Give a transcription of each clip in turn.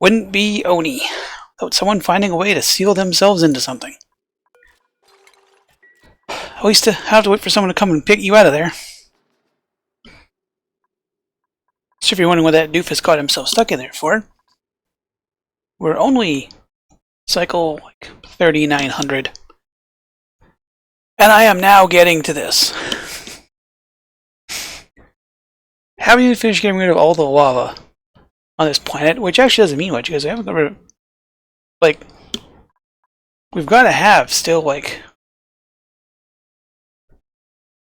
wouldn't be ONI without someone finding a way to seal themselves into something. At least to have to wait for someone to come and pick you out of there. So if you're wondering what that doofus got himself stuck in there for, we're only cycle like 3900. And I am now getting to this. Haven't even finished getting rid of all the lava on this planet, which actually doesn't mean much because I haven't got rid of, like, we've got to have still like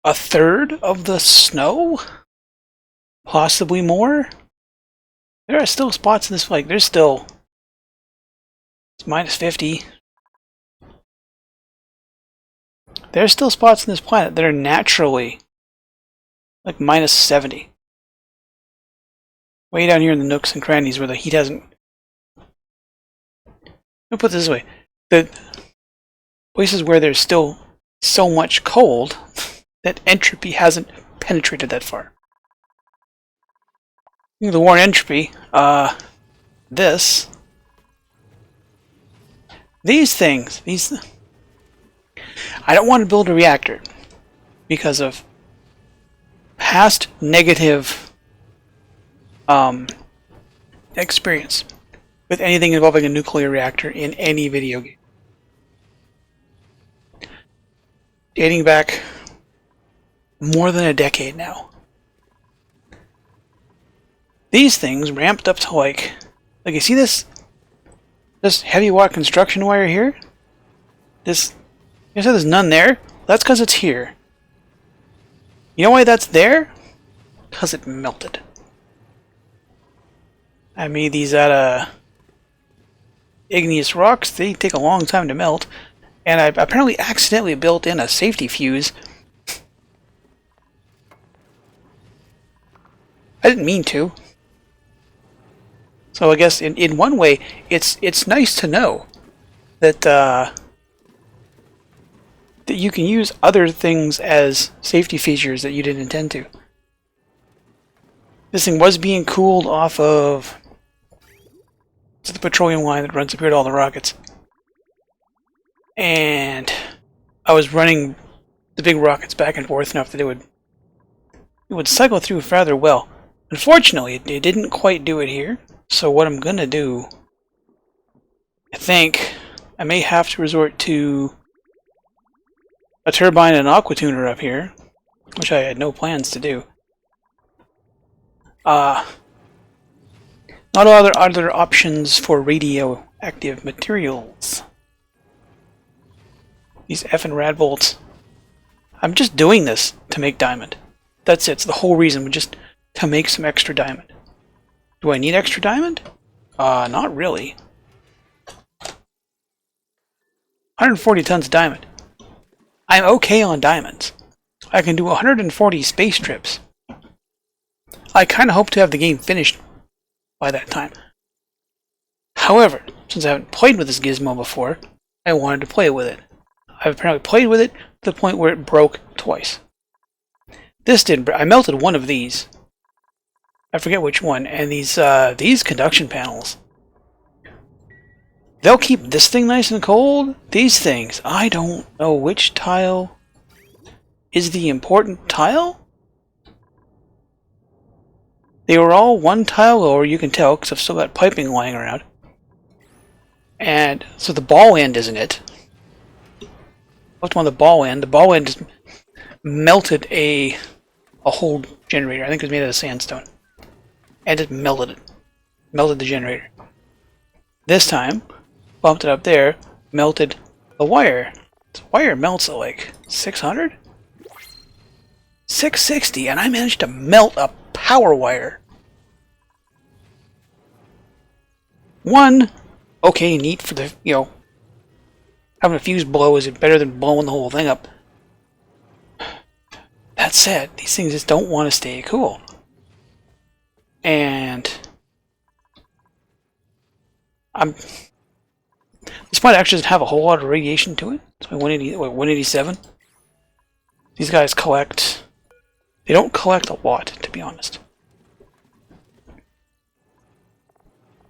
a third of the snow, possibly more. There are still spots in this, like, there's still, it's minus 50. There's still spots in this planet that are naturally like minus 70. Way down here in the nooks and crannies where the heat hasn't... I'll put it this way. The places where there's still so much cold that entropy hasn't penetrated that far. The Warren entropy, these things, I don't want to build a reactor because of past negative experience with anything involving a nuclear reactor in any video game. Dating back more than a decade now. These things ramped up to like you see this heavy watt construction wire here? You said there's none there? That's because it's here. You know why that's there? Because it melted. I made these out of igneous rocks. They take a long time to melt. And I apparently accidentally built in a safety fuse. I didn't mean to. So I guess in one way, it's nice to know that that you can use other things as safety features that you didn't intend to. This thing was being cooled off of the petroleum line that runs up here to all the rockets. And I was running the big rockets back and forth enough that it would cycle through rather well. Unfortunately, it didn't quite do it here. So what I'm gonna do, I think I may have to resort to a turbine and an aqua tuner up here, which I had no plans to do. Not other options for radioactive materials. These effing rad bolts. I'm just doing this to make diamond. That's it. It's the whole reason, just to make some extra diamond. Do I need extra diamond? Not really. 140 tons of diamond. I'm okay on diamonds. I can do 140 space trips. I kind of hope to have the game finished by that time. However, since I haven't played with this gizmo before, I wanted to play with it. I've apparently played with it to the point where it broke twice. This didn't break. I melted one of these. I forget which one. And these conduction panels. They'll keep this thing nice and cold. These things, I don't know which tile is the important tile. They were all one tile lower, you can tell, because I've still got piping lying around. And so the ball end isn't it. Looked on the ball end just melted a whole generator. I think it was made out of sandstone. And it melted it. Melted the generator. This time, bumped it up there, melted the wire. The wire melts at like 600? 660, and I managed to melt a power wire. One, okay, neat for the, having a fuse blow is better than blowing the whole thing up. That said, these things just don't want to stay cool. And this might actually have a whole lot of radiation to it. It's my 187. These guys collect. They don't collect a lot, to be honest.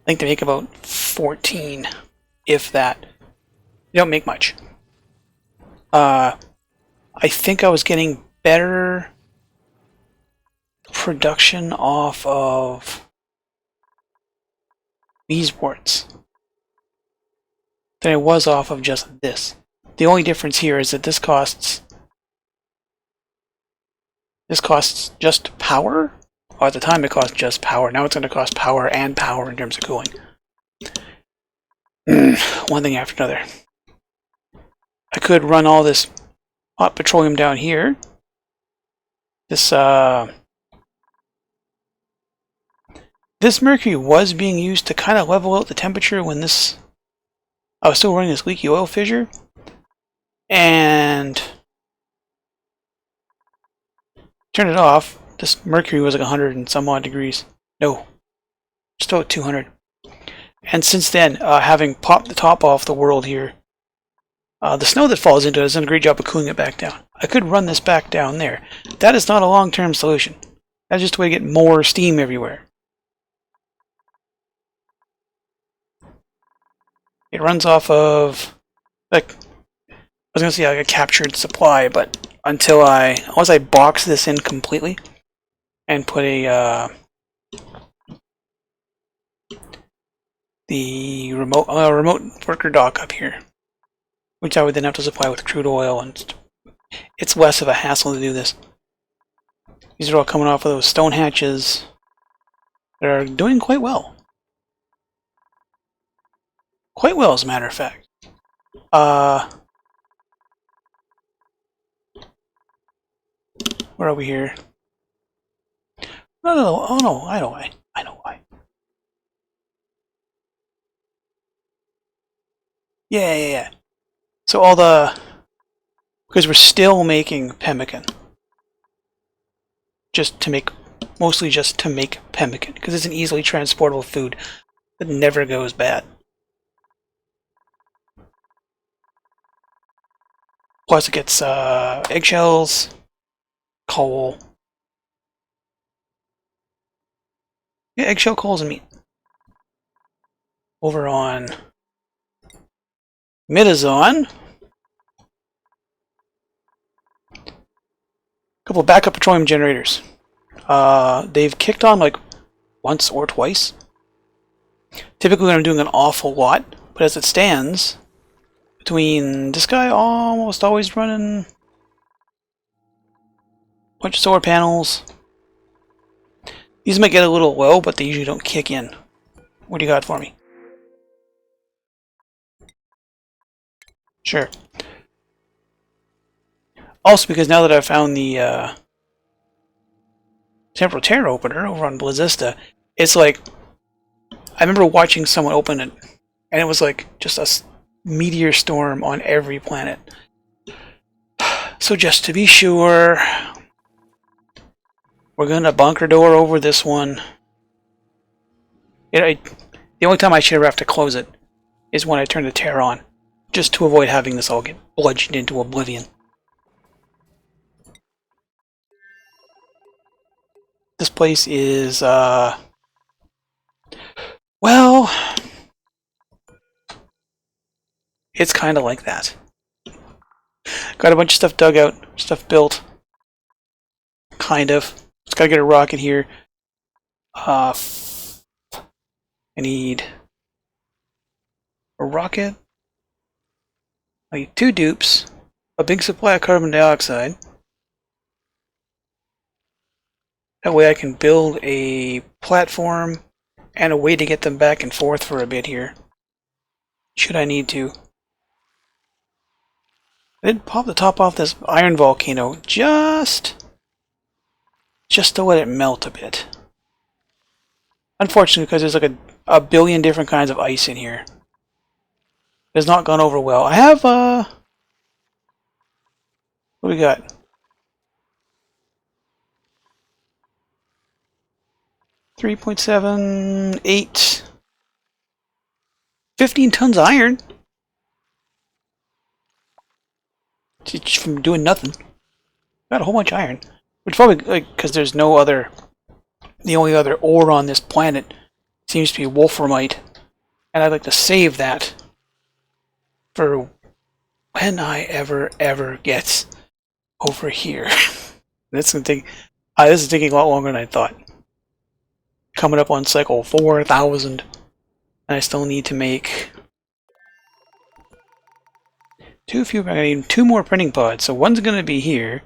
I think they make about 14, if that. They don't make much. I think I was getting better production off of these warts than I was off of just this. The only difference here is that this costs just power. Or at the time it cost just power. Now it's going to cost power and power in terms of cooling. One thing after another. I could run all this hot petroleum down here. This mercury was being used to kind of level out the temperature when I was still running this leaky oil fissure. And turn it off. This mercury was like 100 and some odd degrees. No, just about 200. And since then, having popped the top off the world here, the snow that falls into it has done a great job of cooling it back down. I could run this back down there. That is not a long-term solution. That's just a way to get more steam everywhere. It runs off of, like, I was going to say like a captured supply, but unless I box this in completely and put the remote worker dock up here, which I would then have to supply with crude oil, and it's less of a hassle to do this. These are all coming off of those stone hatches that are doing quite well. Quite well, as a matter of fact. Where are we here? Oh no, I know why. Yeah. So because we're still making pemmican. Mostly just to make pemmican, because it's an easily transportable food that never goes bad. Plus it gets eggshells, coal. Yeah, eggshell, coals, and meat. Over on Midazon, a couple of backup petroleum generators. They've kicked on like once or twice. Typically when I'm doing an awful lot, but as it stands, between this guy almost always running a bunch of solar panels. These might get a little low, but they usually don't kick in. What do you got for me? Sure. Also, because now that I've found the Temporal Terror opener over on Blizzista, it's like, I remember watching someone open it, and it was like just a meteor storm on every planet. So just to be sure, we're gonna bunker door over this one. The only time I should ever have to close it is when I turn the Terror on, just to avoid having this all get bludgeoned into oblivion. This place is, well, it's kind of like that. Got a bunch of stuff dug out, stuff built. Kind of. Just gotta get a rocket here. I need a rocket. I need 2 dupes, a big supply of carbon dioxide. That way I can build a platform and a way to get them back and forth for a bit here, should I need to. I did pop the top off this iron volcano just to let it melt a bit. Unfortunately, because there's like a billion different kinds of ice in here. It has not gone over well. I have, what do we got? $3.78. 15 tons of iron. Just from doing nothing. Got a whole bunch of iron. Which probably, like, because there's no other... The only other ore on this planet seems to be wolframite, and I'd like to save that for when I ever get over here. This is taking a lot longer than I thought. Coming up on cycle 4,000, and I still need to make I need 2 more printing pods, so one's going to be here.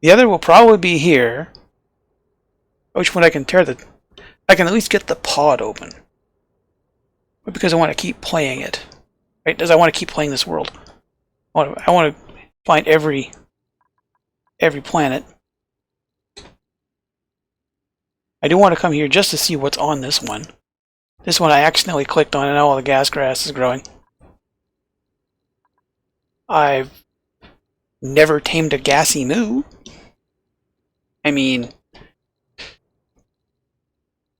The other will probably be here. Which one I can I can at least get the pod open. But because I want to keep playing it. Right? Because I want to keep playing this world. I want to find every planet. I do want to come here just to see what's on this one. This one I accidentally clicked on and now all the gas grass is growing. I've never tamed a gassy moo. I mean,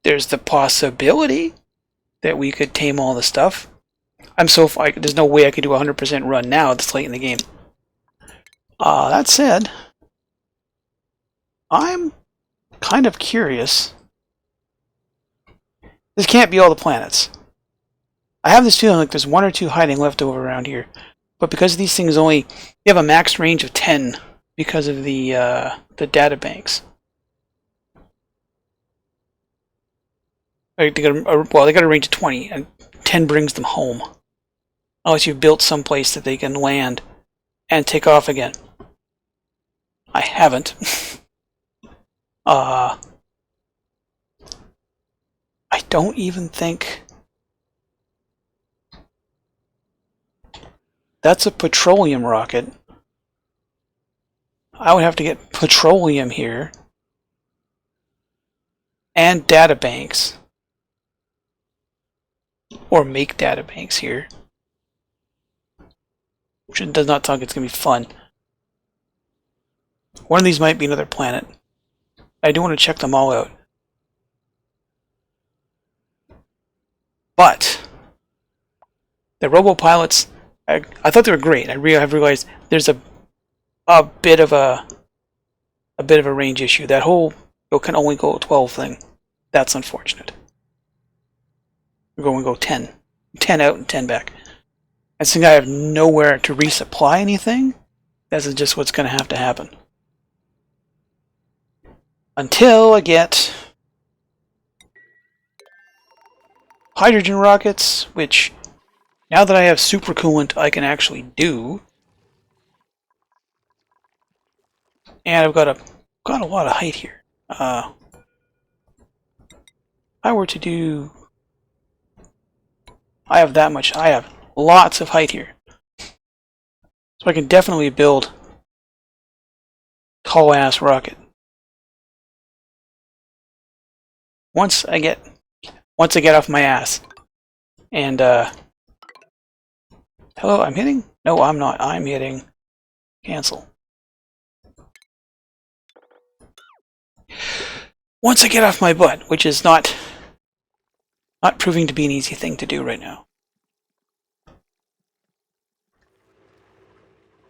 there's the possibility that we could tame all the stuff. There's no way I could do a 100% run now this late in the game. That said, I'm kind of curious. This can't be all the planets. I have this feeling like there's 1 or 2 hiding left over around here. But because these things they have a max range of 10 because of the data banks. They got a range of 20, and 10 brings them home. Unless you've built some place that they can land and take off again. I haven't. I don't even think that's a petroleum rocket. I would have to get petroleum here and data banks, or make data banks here, which does not sound like it's going to be fun. One of these might be another planet. I do want to check them all out. But the robo-pilots, I thought they were great. I have realized there's a bit of a range issue. That whole it can only go 12 thing. That's unfortunate. We're going to go 10. 10 out and 10 back. And since I have nowhere to resupply anything, this is just what's going to have to happen. Until I get hydrogen rockets, which now that I have supercoolant I can actually do. And I've got a lot of height here. If I were to do, I have lots of height here. So I can definitely build tall ass rocket. Once I get off my ass. And hello, I'm hitting? No, I'm not. I'm hitting cancel. Once I get off my butt, which is not proving to be an easy thing to do right now.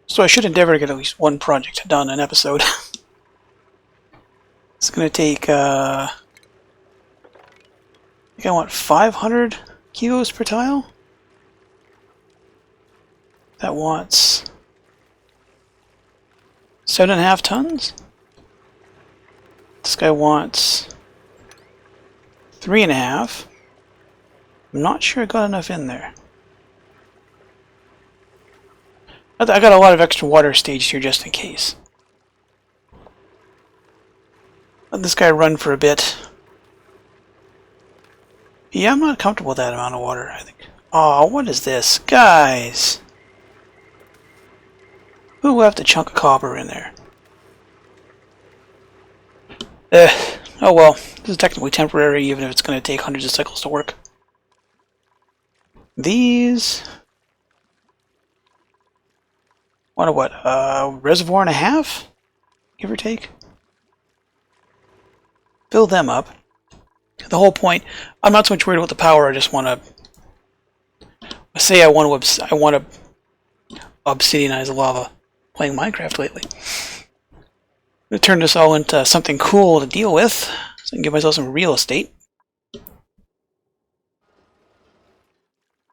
So I should endeavor to get at least one project done an episode. It's going to take, I think I want 500 kilos per tile. That wants 7.5 tons. This guy wants 3.5. I'm not sure I got enough in there. I got a lot of extra water staged here just in case. Let this guy run for a bit. Yeah, I'm not comfortable with that amount of water, I think. Oh, what is this? Guys! Who left a chunk of copper in there? Oh well, this is technically temporary, even if it's going to take hundreds of cycles to work. These... what, reservoir and a half? Give or take? Fill them up. The whole point, I'm not so much worried about the power, I just want to... say I want to obsidianize lava playing Minecraft lately. I'm going to turn this all into something cool to deal with. So I can give myself some real estate.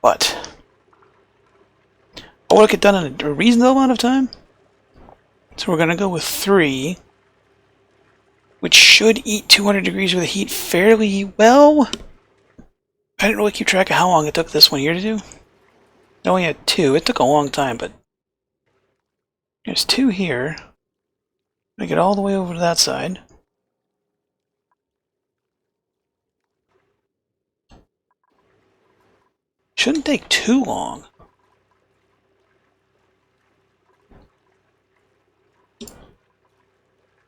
But I want to get done in a reasonable amount of time. So we're going to go with 3, which should eat 200 degrees worth of heat fairly well. I didn't really keep track of how long it took this one here to do. I only had 2. It took a long time, but there's 2 here. I get all the way over to that side. Shouldn't take too long.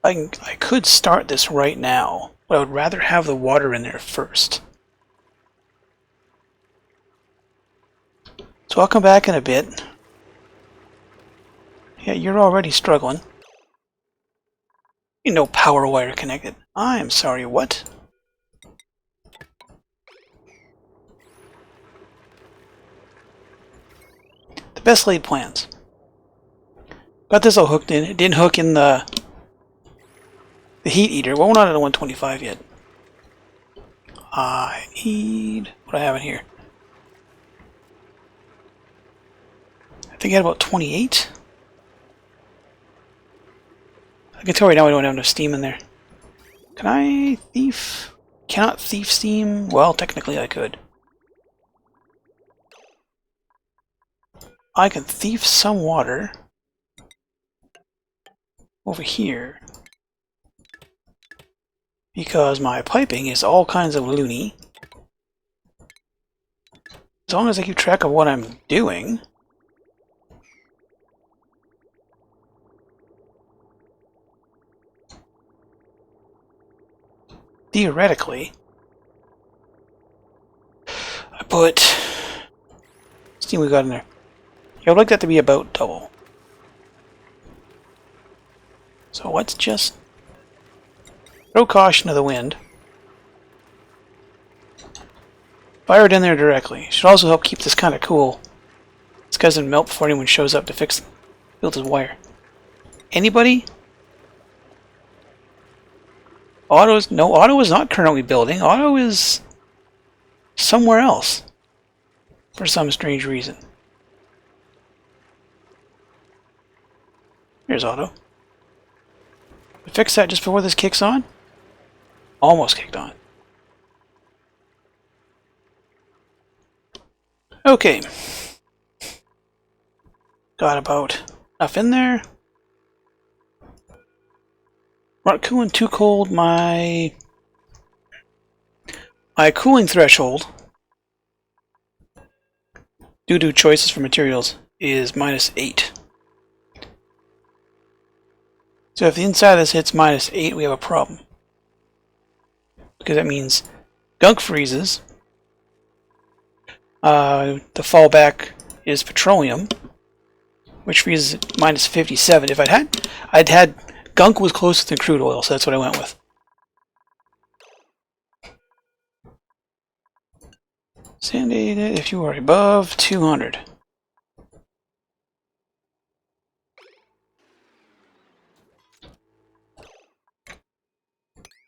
I could start this right now, but I would rather have the water in there first. So I'll come back in a bit. Yeah, you're already struggling. No power wire connected. I am sorry, what? The best laid plans. Got this all hooked in. It didn't hook in the heat eater. Well, we're not at a 125 yet. I need... what I have in here. I think I had about 28. I can tell right now I don't have enough steam in there. Can I thief? Cannot thief steam? Well, technically I could. I can thief some water over here because my piping is all kinds of loony. As long as I keep track of what I'm doing. Theoretically, I put steam we got in there. Yeah, I'd like that to be about double. So let's just throw caution to the wind. Fire it in there directly. Should also help keep this kind of cool. This guy doesn't melt before anyone shows up to build his wire. Anybody? No, Otto is not currently building. Otto is somewhere else for some strange reason. Here's Otto. Fix that just before this kicks on. Almost kicked on. Okay. Got about enough in there. Not cooling too cold. My cooling threshold, due to choices for materials, is -8. So if the inside of this hits -8, we have a problem. Because that means gunk freezes. The fallback is petroleum, which freezes at -57. If I'd had gunk was closer than crude oil, so that's what I went with. Sand it if you are above 200.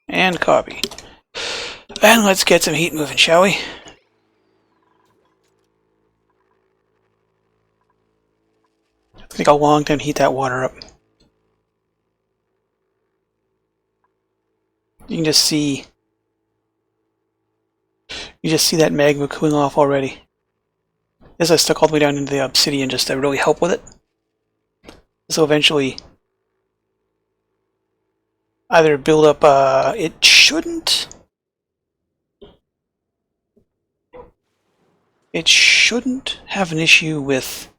And copy. And let's get some heat moving, shall we? It'll take a long time to heat that water up. You can just see that magma cooling off already. This I stuck all the way down into the obsidian just to really help with it. So eventually either build up, it shouldn't have an issue with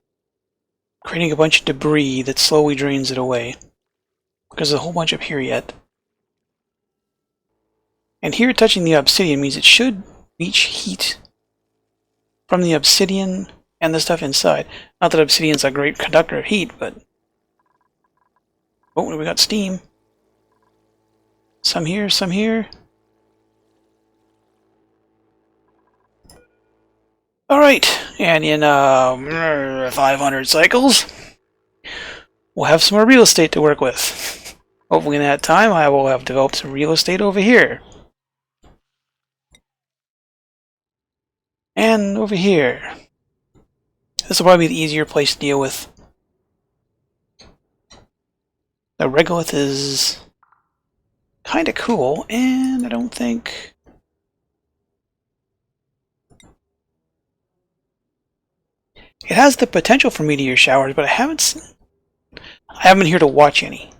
creating a bunch of debris that slowly drains it away. Because there's a whole bunch up here yet. And here touching the obsidian means it should reach heat from the obsidian and the stuff inside. Not that obsidian's a great conductor of heat, but... oh, we got steam. Some here, some here. Alright, and in 500 cycles, we'll have some more real estate to work with. Hopefully in that time I will have developed some real estate over here. And over here. This will probably be the easier place to deal with. The regolith is kind of cool, and I don't think... It has the potential for meteor showers, but I haven't been here to watch any.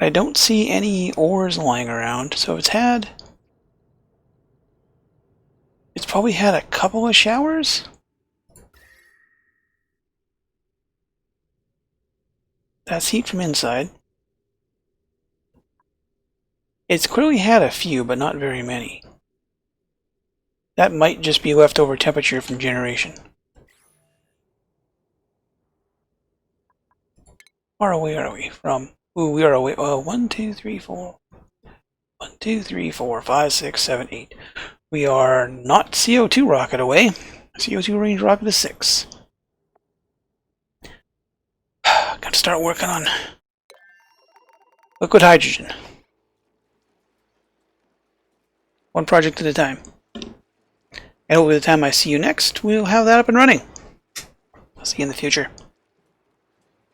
I don't see any ores lying around, so it's probably had a couple of showers? That's heat from inside. It's clearly had a few, but not very many. That might just be leftover temperature from generation. Far away are we from? Ooh, we are away. Oh, 1, 2, 3, 4. 1, 2, 3, 4, 5, 6, 7, 8. We are not CO2 rocket away. CO2 range rocket is 6. Got to start working on liquid hydrogen. One project at a time. And over the time I see you next, we'll have that up and running. I'll see you in the future.